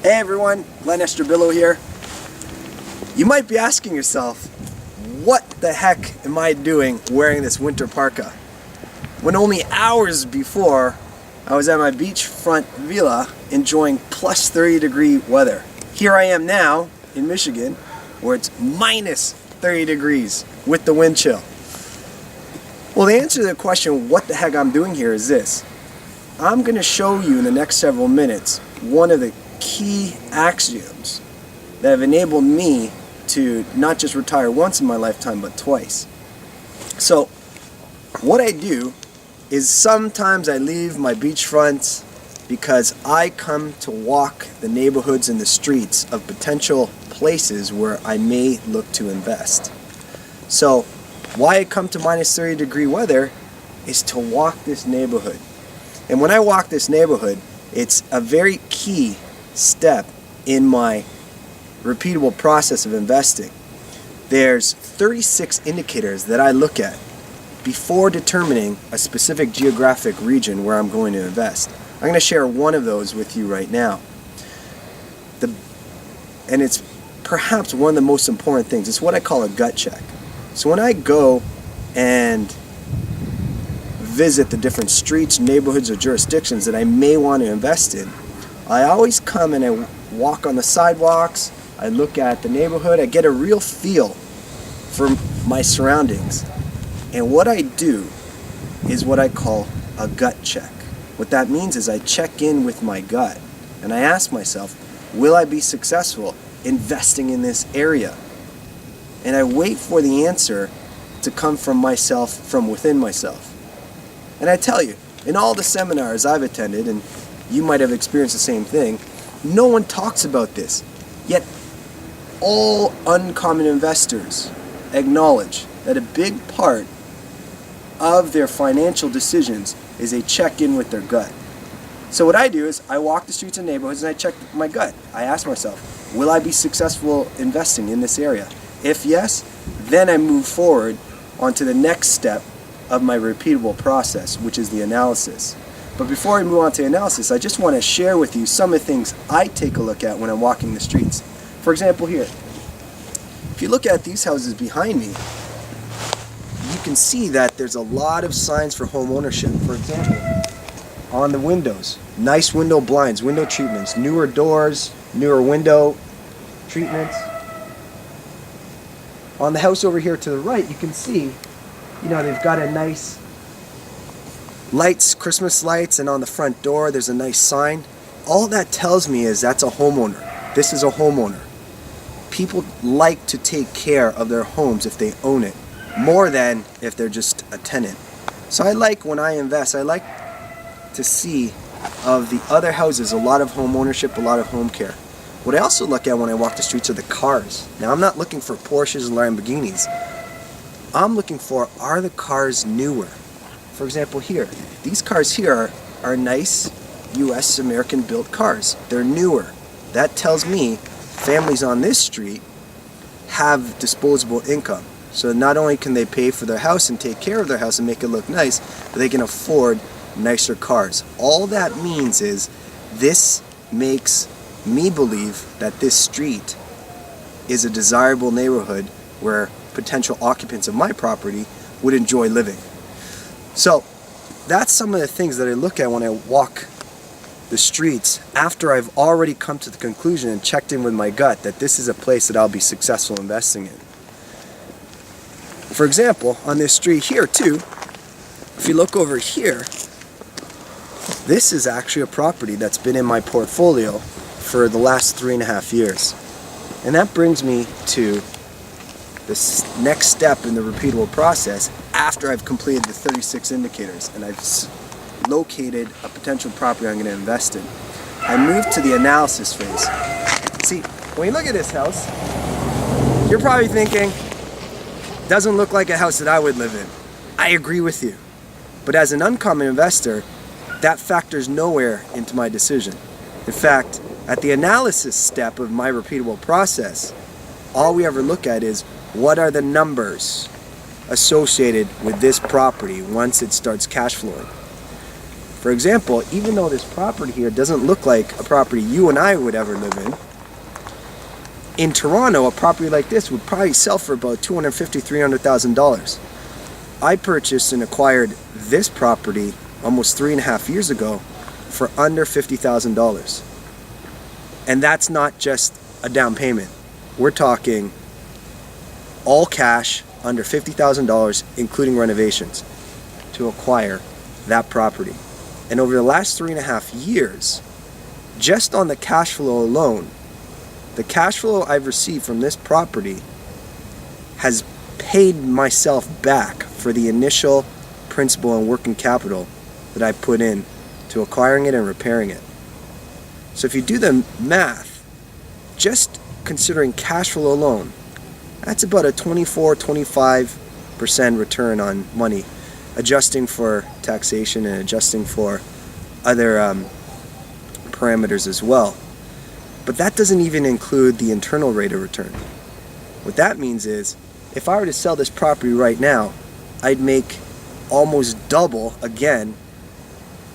Hey everyone, Glenn Estrabillo here. You might be asking yourself, what the heck am I doing wearing this winter parka? When only hours before, I was at my beachfront villa enjoying plus 30 degree weather. Here I am now in Michigan, where it's minus 30 degrees with the wind chill. Well, the answer to the question, what the heck I'm doing here, is this. I'm going to show you in the next several minutes one of the key axioms that have enabled me to not just retire once in my lifetime, but twice. So, what I do is sometimes I leave my beachfronts because I come to walk the neighborhoods and the streets of potential places where I may look to invest. So, why I come to minus 30 degree weather is to walk this neighborhood. And when I walk this neighborhood, it's a very key step in my repeatable process of investing. There's 36 indicators that I look at before determining a specific geographic region where I'm going to invest. I'm going to share one of those with you right now. And it's perhaps one of the most important things. It's what I call a gut check. So when I go and visit the different streets, neighborhoods, or jurisdictions that I may want to invest in, I always come and I walk on the sidewalks, I look at the neighborhood, I get a real feel for my surroundings. And what I do is what I call a gut check. What that means is I check in with my gut and I ask myself, will I be successful investing in this area? And I wait for the answer to come from myself, from within myself. And I tell you, in all the seminars I've attended, and you might have experienced the same thing, no one talks about this. Yet all uncommon investors acknowledge that a big part of their financial decisions is a check-in with their gut. So what I do is I walk the streets and neighborhoods and I check my gut. I ask myself, will I be successful investing in this area? If yes, then I move forward onto the next step of my repeatable process, which is the analysis. But before I move on to analysis, I just want to share with you some of the things I take a look at when I'm walking the streets. For example, here, if you look at these houses behind me, you can see that there's a lot of signs for home ownership. For example, on the windows, nice window blinds, window treatments, newer doors, newer window treatments. On the house over here to the right, you can see, they've got a nice lights, Christmas lights, and on the front door there's a nice sign. All that tells me is that's a homeowner. This is a homeowner. People like to take care of their homes if they own it, more than if they're just a tenant. So when I invest, I like to see of the other houses a lot of home ownership, a lot of home care. What I also look at when I walk the streets are the cars. Now, I'm not looking for Porsches and Lamborghinis. I'm looking for, are the cars newer? For example, here, these cars here are nice US American built cars. They're newer. That tells me families on this street have disposable income. So not only can they pay for their house and take care of their house and make it look nice, but they can afford nicer cars. All that means is this makes me believe that this street is a desirable neighborhood where potential occupants of my property would enjoy living. So that's some of the things that I look at when I walk the streets after I've already come to the conclusion and checked in with my gut that this is a place that I'll be successful investing in. For example, on this street here too, if you look over here, this is actually a property that's been in my portfolio for the last 3.5 years. And that brings me to this next step in the repeatable process after I've completed the 36 indicators and I've located a potential property I'm going to invest in. I move to the analysis phase. See, when you look at this house, you're probably thinking, doesn't look like a house that I would live in. I agree with you. But as an uncommon investor, that factors nowhere into my decision. In fact, at the analysis step of my repeatable process, all we ever look at is what are the numbers associated with this property once it starts cash flowing. For example, even though this property here doesn't look like a property you and I would ever live in Toronto, a property like this would probably sell for about $250,000, $300,000. I purchased and acquired this property almost 3.5 years ago for under $50,000. And that's not just a down payment. We're talking all cash, under $50,000, including renovations, to acquire that property. And over the last 3.5 years, just on the cash flow alone, the cash flow I've received from this property has paid myself back for the initial principal and working capital that I put in to acquiring it and repairing it. So if you do the math, just considering cash flow alone, that's about a 24-25% return on money, adjusting for taxation and adjusting for other parameters as well. But that doesn't even include the internal rate of return. What that means is, if I were to sell this property right now, I'd make almost double, again,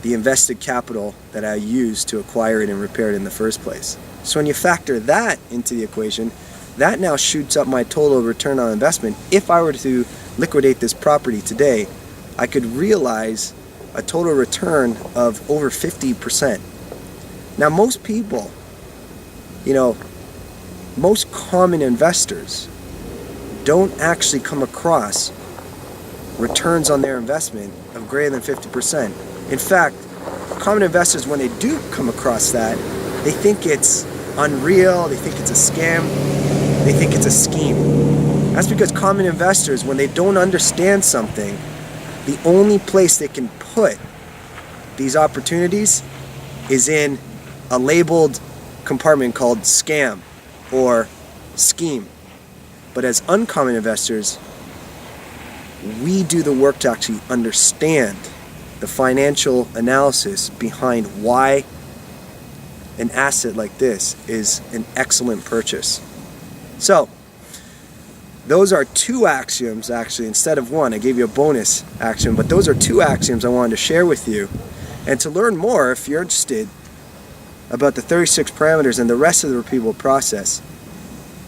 the invested capital that I used to acquire it and repair it in the first place. So when you factor that into the equation, that now shoots up my total return on investment. If I were to liquidate this property today, I could realize a total return of over 50%. Now most people, most common investors don't actually come across returns on their investment of greater than 50%. In fact, common investors, when they do come across that, they think it's unreal, they think it's a scam, they think it's a scheme. That's because common investors, when they don't understand something, the only place they can put these opportunities is in a labeled compartment called scam or scheme. But as uncommon investors, we do the work to actually understand the financial analysis behind why an asset like this is an excellent purchase. So, those are 2 axioms actually, instead of 1. I gave you a bonus axiom, but those are 2 axioms I wanted to share with you. And to learn more, if you're interested about the 36 parameters and the rest of the repeatable process,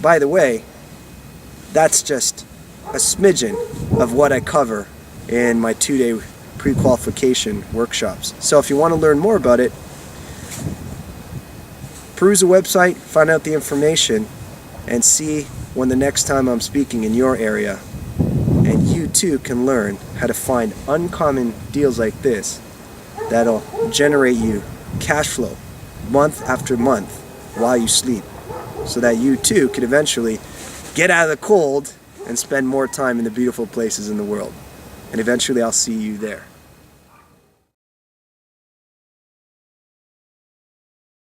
by the way, that's just a smidgen of what I cover in my 2-day pre-qualification workshops. So if you want to learn more about it, peruse the website, find out the information, and see when the next time I'm speaking in your area. And you too can learn how to find uncommon deals like this that'll generate you cash flow month after month while you sleep, so that you too could eventually get out of the cold and spend more time in the beautiful places in the world. And eventually I'll see you there.